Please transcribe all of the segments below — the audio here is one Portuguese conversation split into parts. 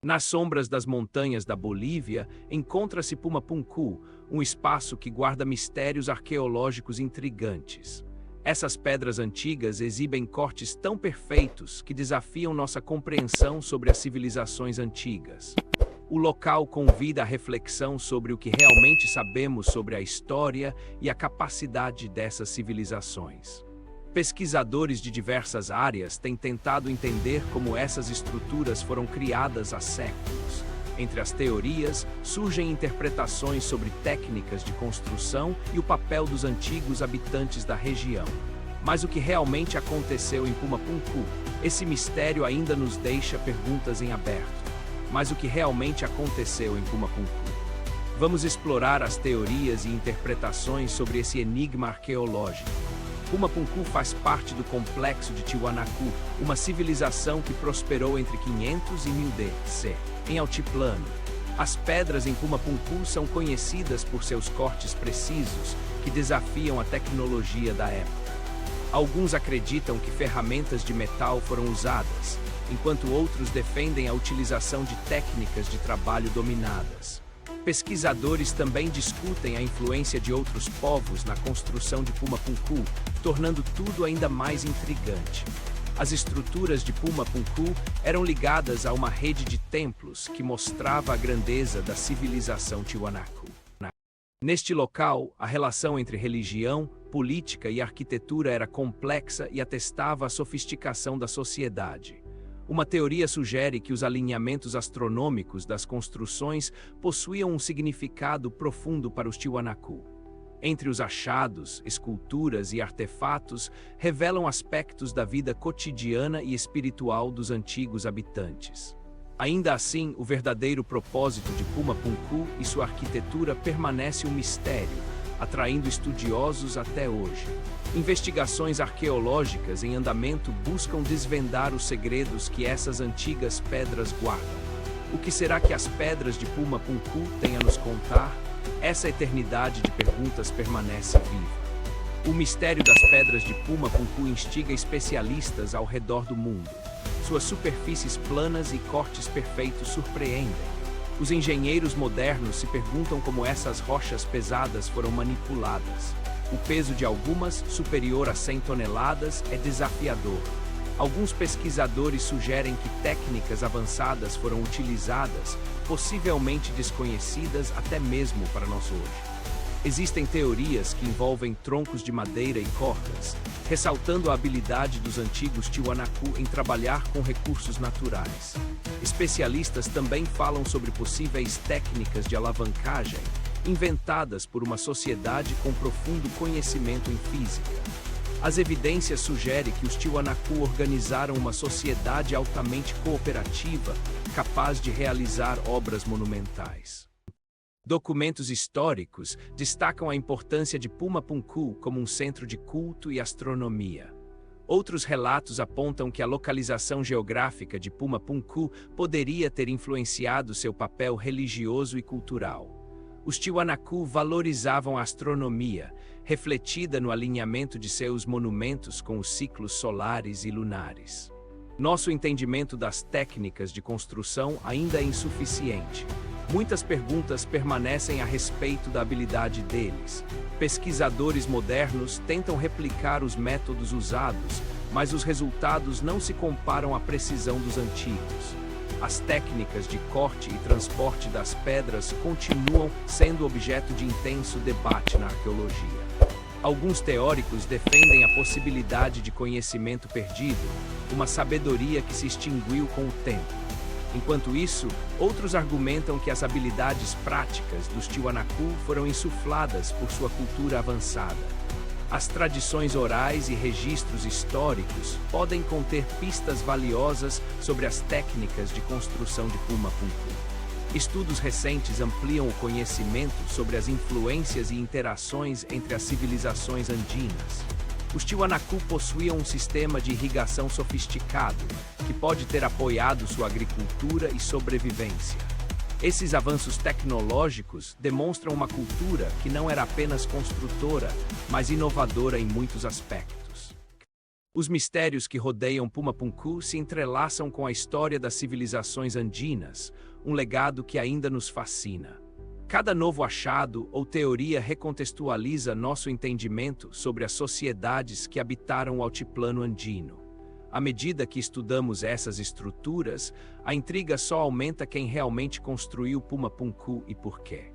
Nas sombras das montanhas da Bolívia, encontra-se Pumapunku, um espaço que guarda mistérios arqueológicos intrigantes. Essas pedras antigas exibem cortes tão perfeitos que desafiam nossa compreensão sobre as civilizações antigas. O local convida a reflexão sobre o que realmente sabemos sobre a história e a capacidade dessas civilizações. Pesquisadores de diversas áreas têm tentado entender como essas estruturas foram criadas há séculos. Entre as teorias, surgem interpretações sobre técnicas de construção e o papel dos antigos habitantes da região. Mas o que realmente aconteceu em Pumapunku? Esse mistério ainda nos deixa perguntas em aberto. Mas o que realmente aconteceu em Pumapunku? Vamos explorar as teorias e interpretações sobre esse enigma arqueológico. Pumapunku faz parte do complexo de Tiwanaku, uma civilização que prosperou entre 500 e 1000 d.C., em altiplano. As pedras em Pumapunku são conhecidas por seus cortes precisos, que desafiam a tecnologia da época. Alguns acreditam que ferramentas de metal foram usadas, enquanto outros defendem a utilização de técnicas de trabalho dominadas. Pesquisadores também discutem a influência de outros povos na construção de Pumapunku, tornando tudo ainda mais intrigante. As estruturas de Pumapunku eram ligadas a uma rede de templos que mostrava a grandeza da civilização Tiwanaku. Neste local, a relação entre religião, política e arquitetura era complexa e atestava a sofisticação da sociedade. Uma teoria sugere que os alinhamentos astronômicos das construções possuíam um significado profundo para os Tiwanaku. Entre os achados, esculturas e artefatos, revelam aspectos da vida cotidiana e espiritual dos antigos habitantes. Ainda assim, o verdadeiro propósito de Pumapunku e sua arquitetura permanece um mistério, atraindo estudiosos até hoje. Investigações arqueológicas em andamento buscam desvendar os segredos que essas antigas pedras guardam. O que será que as pedras de Pumapunku têm a nos contar? Essa eternidade de perguntas permanece viva. O mistério das pedras de Pumapunku instiga especialistas ao redor do mundo. Suas superfícies planas e cortes perfeitos surpreendem. Os engenheiros modernos se perguntam como essas rochas pesadas foram manipuladas. O peso de algumas, superior a 100 toneladas, é desafiador. Alguns pesquisadores sugerem que técnicas avançadas foram utilizadas, possivelmente desconhecidas até mesmo para nós hoje. Existem teorias que envolvem troncos de madeira e cordas, ressaltando a habilidade dos antigos Tiwanaku em trabalhar com recursos naturais. Especialistas também falam sobre possíveis técnicas de alavancagem, inventadas por uma sociedade com profundo conhecimento em física. As evidências sugerem que os Tiwanaku organizaram uma sociedade altamente cooperativa, capaz de realizar obras monumentais. Documentos históricos destacam a importância de Pumapunku como um centro de culto e astronomia. Outros relatos apontam que a localização geográfica de Pumapunku poderia ter influenciado seu papel religioso e cultural. Os Tiwanaku valorizavam a astronomia, refletida no alinhamento de seus monumentos com os ciclos solares e lunares. Nosso entendimento das técnicas de construção ainda é insuficiente. Muitas perguntas permanecem a respeito da habilidade deles. Pesquisadores modernos tentam replicar os métodos usados, mas os resultados não se comparam à precisão dos antigos. As técnicas de corte e transporte das pedras continuam sendo objeto de intenso debate na arqueologia. Alguns teóricos defendem a possibilidade de conhecimento perdido, uma sabedoria que se extinguiu com o tempo. Enquanto isso, outros argumentam que as habilidades práticas dos Tiwanaku foram insufladas por sua cultura avançada. As tradições orais e registros históricos podem conter pistas valiosas sobre as técnicas de construção de Pumapunku. Estudos recentes ampliam o conhecimento sobre as influências e interações entre as civilizações andinas. Os Tiwanaku possuíam um sistema de irrigação sofisticado, que pode ter apoiado sua agricultura e sobrevivência. Esses avanços tecnológicos demonstram uma cultura que não era apenas construtora, mas inovadora em muitos aspectos. Os mistérios que rodeiam Pumapunku se entrelaçam com a história das civilizações andinas, um legado que ainda nos fascina. Cada novo achado ou teoria recontextualiza nosso entendimento sobre as sociedades que habitaram o altiplano andino. À medida que estudamos essas estruturas, a intriga só aumenta quem realmente construiu Pumapunku e por quê.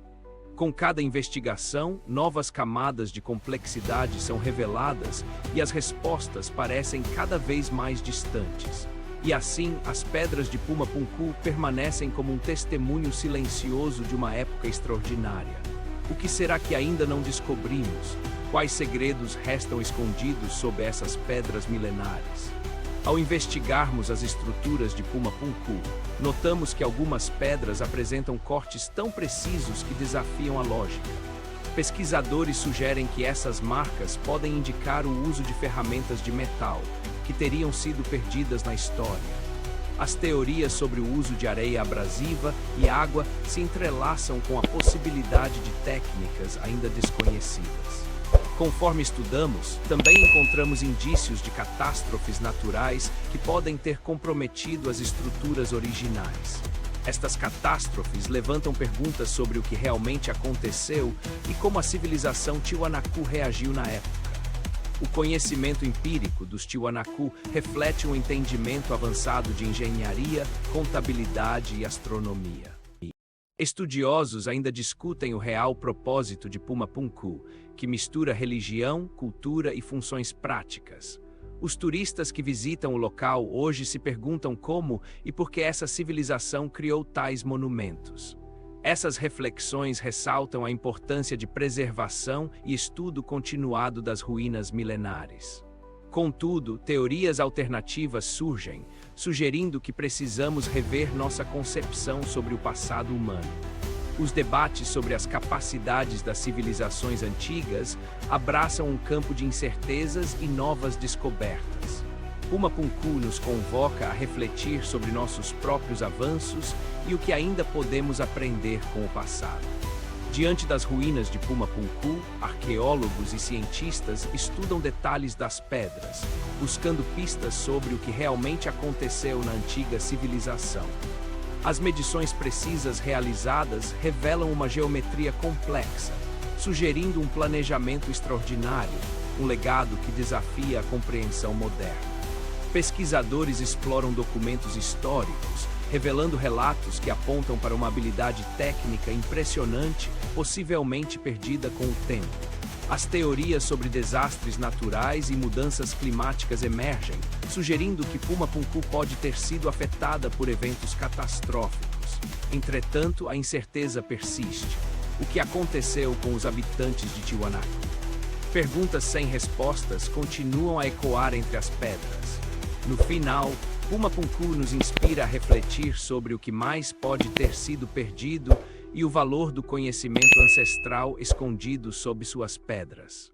Com cada investigação, novas camadas de complexidade são reveladas e as respostas parecem cada vez mais distantes. E assim, as pedras de Pumapunku permanecem como um testemunho silencioso de uma época extraordinária. O que será que ainda não descobrimos? Quais segredos restam escondidos sob essas pedras milenares? Ao investigarmos as estruturas de Pumapunku, notamos que algumas pedras apresentam cortes tão precisos que desafiam a lógica. Pesquisadores sugerem que essas marcas podem indicar o uso de ferramentas de metal, que teriam sido perdidas na história. As teorias sobre o uso de areia abrasiva e água se entrelaçam com a possibilidade de técnicas ainda desconhecidas. Conforme estudamos, também encontramos indícios de catástrofes naturais que podem ter comprometido as estruturas originais. Estas catástrofes levantam perguntas sobre o que realmente aconteceu e como a civilização Tiwanaku reagiu na época. O conhecimento empírico dos Tiwanaku reflete um entendimento avançado de engenharia, contabilidade e astronomia. Estudiosos ainda discutem o real propósito de Pumapunku, que mistura religião, cultura e funções práticas. Os turistas que visitam o local hoje se perguntam como e por que essa civilização criou tais monumentos. Essas reflexões ressaltam a importância de preservação e estudo continuado das ruínas milenares. Contudo, teorias alternativas surgem, sugerindo que precisamos rever nossa concepção sobre o passado humano. Os debates sobre as capacidades das civilizações antigas abraçam um campo de incertezas e novas descobertas. Pumapunku nos convoca a refletir sobre nossos próprios avanços e o que ainda podemos aprender com o passado. Diante das ruínas de Pumapunku, arqueólogos e cientistas estudam detalhes das pedras, buscando pistas sobre o que realmente aconteceu na antiga civilização. As medições precisas realizadas revelam uma geometria complexa, sugerindo um planejamento extraordinário, um legado que desafia a compreensão moderna. Pesquisadores exploram documentos históricos, revelando relatos que apontam para uma habilidade técnica impressionante, possivelmente perdida com o tempo. As teorias sobre desastres naturais e mudanças climáticas emergem, sugerindo que Pumapunku pode ter sido afetada por eventos catastróficos. Entretanto, a incerteza persiste. O que aconteceu com os habitantes de Tiwanaku? Perguntas sem respostas continuam a ecoar entre as pedras. No final, Pumapunku nos inspira a refletir sobre o que mais pode ter sido perdido e o valor do conhecimento ancestral escondido sob suas pedras.